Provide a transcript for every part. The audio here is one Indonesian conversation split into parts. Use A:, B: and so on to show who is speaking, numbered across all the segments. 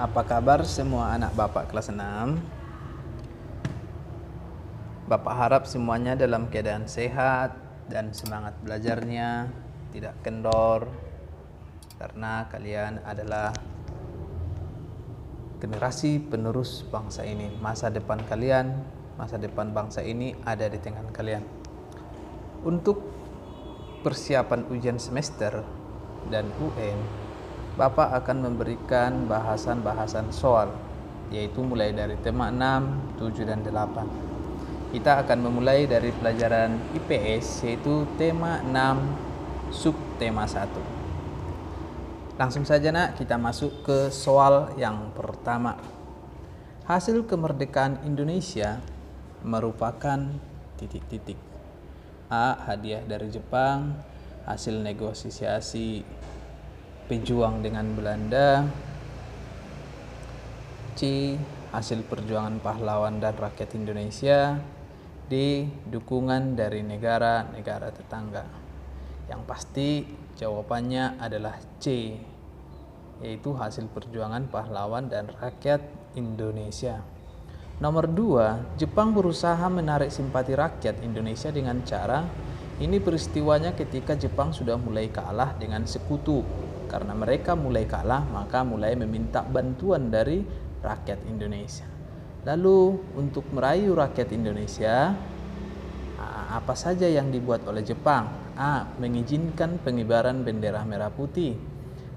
A: Apa kabar semua anak Bapak kelas 6? Bapak harap semuanya dalam keadaan sehat dan semangat belajarnya, tidak kendor, karena kalian adalah generasi penerus bangsa ini. Masa depan kalian, masa depan bangsa ini ada di tangan kalian. Untuk persiapan ujian semester dan UN, Bapak akan memberikan bahasan-bahasan soal, yaitu mulai dari tema 6, 7, dan 8. Kita akan memulai dari pelajaran IPS, yaitu tema 6, subtema 1. Langsung saja nak, kita masuk ke soal yang pertama. Hasil kemerdekaan Indonesia merupakan titik-titik. A. Hadiah dari Jepang, hasil negosiasi pejuang dengan Belanda. C. Hasil perjuangan pahlawan dan rakyat Indonesia. D. Dukungan dari negara-negara tetangga. Yang pasti jawabannya adalah C, yaitu hasil perjuangan pahlawan dan rakyat Indonesia. Nomor 2, Jepang berusaha menarik simpati rakyat Indonesia dengan cara, ini peristiwanya ketika Jepang sudah mulai kalah dengan sekutu. Karena mereka mulai kalah, maka mulai meminta bantuan dari rakyat Indonesia. Lalu untuk merayu rakyat Indonesia, apa saja yang dibuat oleh Jepang? A. Mengizinkan pengibaran bendera merah putih,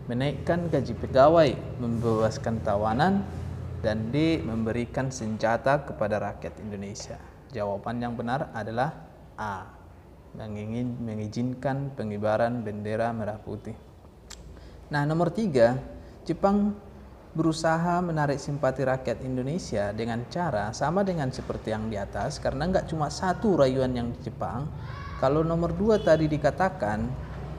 A: menaikkan gaji pegawai, membebaskan tawanan, dan D. Memberikan senjata kepada rakyat Indonesia. Jawaban yang benar adalah A. Mengizinkan pengibaran bendera merah putih. Nah, nomor 3, Jepang berusaha menarik simpati rakyat Indonesia dengan cara sama dengan seperti yang di atas, karena nggak cuma satu rayuan yang di Jepang. Kalau nomor 2 tadi dikatakan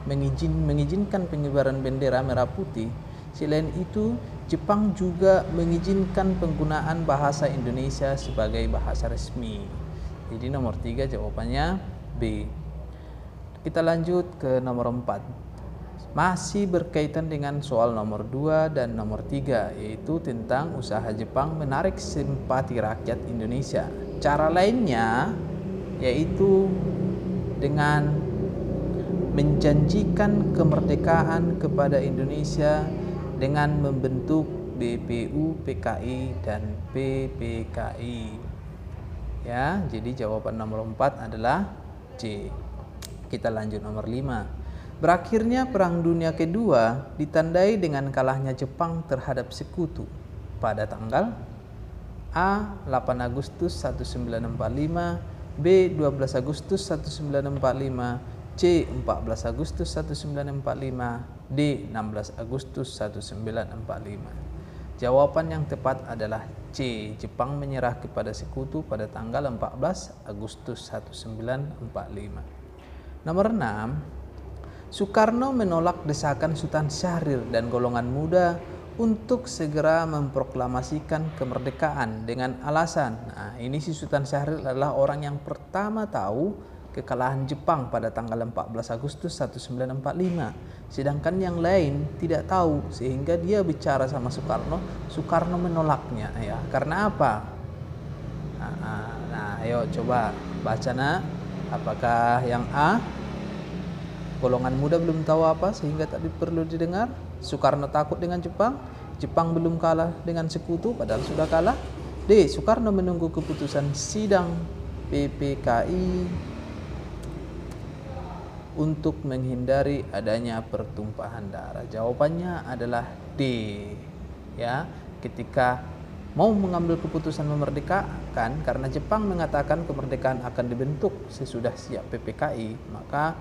A: mengizinkan pengibaran bendera merah putih, selain itu Jepang juga mengizinkan penggunaan bahasa Indonesia sebagai bahasa resmi. Jadi nomor 3 jawabannya B. Kita lanjut ke nomor 4. Masih berkaitan dengan soal nomor 2 dan nomor 3, yaitu tentang usaha Jepang menarik simpati rakyat Indonesia. Cara lainnya yaitu dengan menjanjikan kemerdekaan kepada Indonesia dengan membentuk BPU, PKI, dan PPKI. Ya, jadi jawaban nomor 4 adalah C. Kita lanjut nomor 5. Berakhirnya Perang Dunia Kedua ditandai dengan kalahnya Jepang terhadap sekutu pada tanggal A. 8 Agustus 1945, B. 12 Agustus 1945, C. 14 Agustus 1945, D. 16 Agustus 1945. Jawaban yang tepat adalah C. Jepang menyerah kepada sekutu pada tanggal 14 Agustus 1945. Nomor 6, Soekarno menolak desakan Sultan Syahrir dan golongan muda untuk segera memproklamasikan kemerdekaan dengan alasan, ini si Sultan Syahrir adalah orang yang pertama tahu kekalahan Jepang pada tanggal 14 Agustus 1945, sedangkan yang lain tidak tahu, sehingga dia bicara sama Soekarno, Soekarno menolaknya. Ya, karena apa? Ayo coba baca nak. Apakah yang A, golongan muda belum tahu apa sehingga tak perlu didengar? Soekarno takut dengan Jepang, Jepang belum kalah dengan sekutu padahal sudah kalah. D. Soekarno menunggu keputusan sidang PPKI untuk menghindari adanya pertumpahan darah. Jawabannya adalah D. Ya, ketika mau mengambil keputusan memerdekakan, karena Jepang mengatakan kemerdekaan akan dibentuk sesudah siap PPKI, maka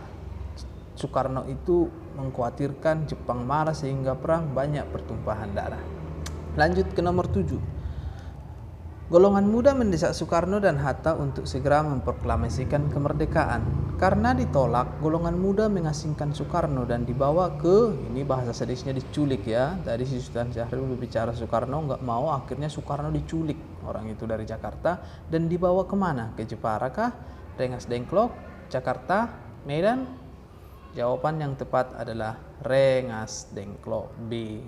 A: Soekarno itu mengkhawatirkan Jepang marah sehingga perang, banyak pertumpahan darah. Lanjut ke nomor 7. Golongan muda mendesak Soekarno dan Hatta untuk segera memproklamasikan kemerdekaan. Karena ditolak, golongan muda mengasingkan Soekarno dan dibawa ke, ini bahasa sadisnya diculik ya. Tadi si Sultan Syahrir berbicara, Soekarno nggak mau, akhirnya Soekarno diculik orang itu dari Jakarta dan dibawa kemana? Ke Jepara kah? Rengas Dengklok, Jakarta, Medan? Jawaban yang tepat adalah Rengas Dengklok, B.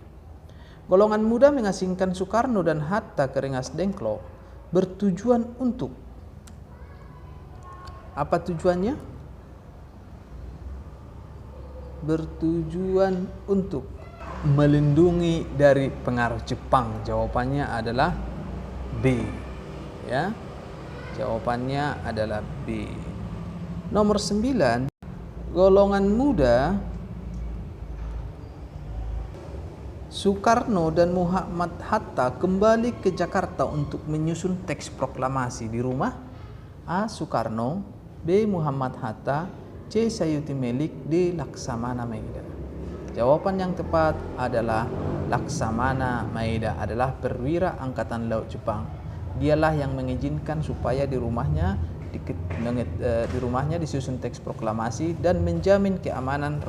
A: Golongan muda mengasingkan Soekarno dan Hatta ke Rengas Dengklok bertujuan untuk apa tujuannya? Bertujuan untuk melindungi dari pengaruh Jepang. Jawabannya adalah B. Ya. Jawabannya adalah B. Nomor 9, golongan muda Soekarno dan Muhammad Hatta kembali ke Jakarta untuk menyusun teks proklamasi di rumah A. Soekarno, B. Muhammad Hatta, C. Sayuti Melik, D. Laksamana Maeda. Jawaban yang tepat adalah Laksamana Maeda adalah perwira Angkatan Laut Jepang. Dialah yang mengizinkan supaya di rumahnya disusun teks proklamasi dan menjamin keamanan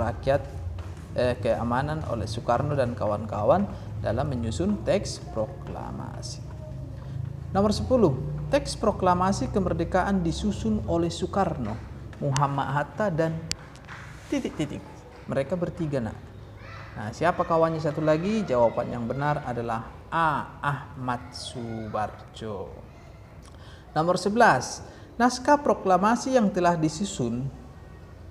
A: keamanan oleh Soekarno dan kawan-kawan dalam menyusun teks proklamasi. Nomor 10, teks proklamasi kemerdekaan disusun oleh Soekarno, Muhammad Hatta dan titik-titik. Mereka bertiga, nak. Nah, siapa kawannya satu lagi? Jawaban yang benar adalah A. Ahmad Subarjo. Nomor 11, naskah proklamasi yang telah disusun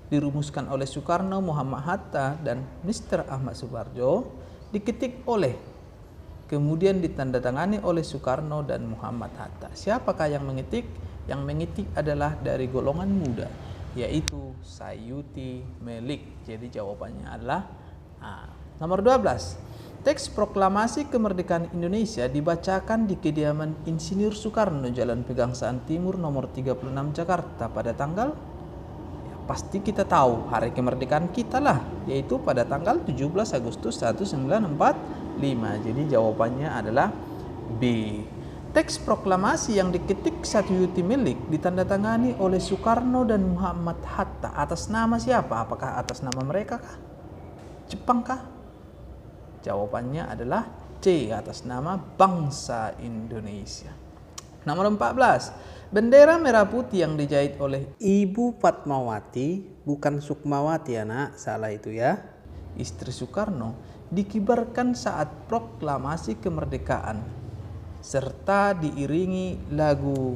A: dirumuskan oleh Soekarno, Muhammad Hatta, dan Mr. Ahmad Subarjo diketik oleh, kemudian ditandatangani oleh Soekarno dan Muhammad Hatta. Siapakah yang mengetik? Yang mengetik adalah dari golongan muda, yaitu Sayuti Melik. Jadi jawabannya adalah A. Nomor 12, teks proklamasi kemerdekaan Indonesia dibacakan di kediaman Insinyur Soekarno, Jalan Pegangsaan Timur nomor 36 Jakarta pada tanggal, pasti kita tahu hari kemerdekaan kita lah, yaitu pada tanggal 17 Agustus 1945. Jadi jawabannya adalah B. Teks proklamasi yang diketik Sayuti Melik ditandatangani oleh Soekarno dan Muhammad Hatta atas nama siapa? Apakah atas nama mereka kah? Jepang kah? Jawabannya adalah C, atas nama bangsa Indonesia. Nomor 14, bendera merah putih yang dijahit oleh Ibu Fatmawati, bukan Sukmawati anak, salah itu ya, istri Soekarno, dikibarkan saat proklamasi kemerdekaan serta diiringi lagu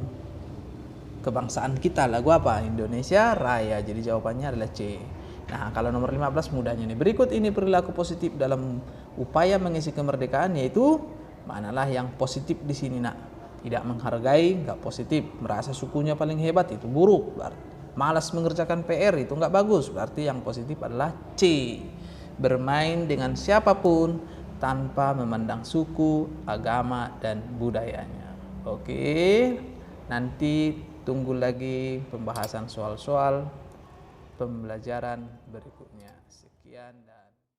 A: kebangsaan kita. Lagu apa? Indonesia Raya. Jadi jawabannya adalah C. Nah, kalau nomor 15 mudahnya nih. Berikut ini perilaku positif dalam upaya mengisi kemerdekaan, yaitu manalah yang positif di sini, nak. Tidak menghargai, nggak positif. Merasa sukunya paling hebat, itu buruk. Malas mengerjakan PR, itu nggak bagus. Berarti yang positif adalah C. Bermain dengan siapapun tanpa memandang suku, agama, dan budayanya. Oke, nanti tunggu lagi pembahasan soal-soal pembelajaran berikutnya. Sekian dan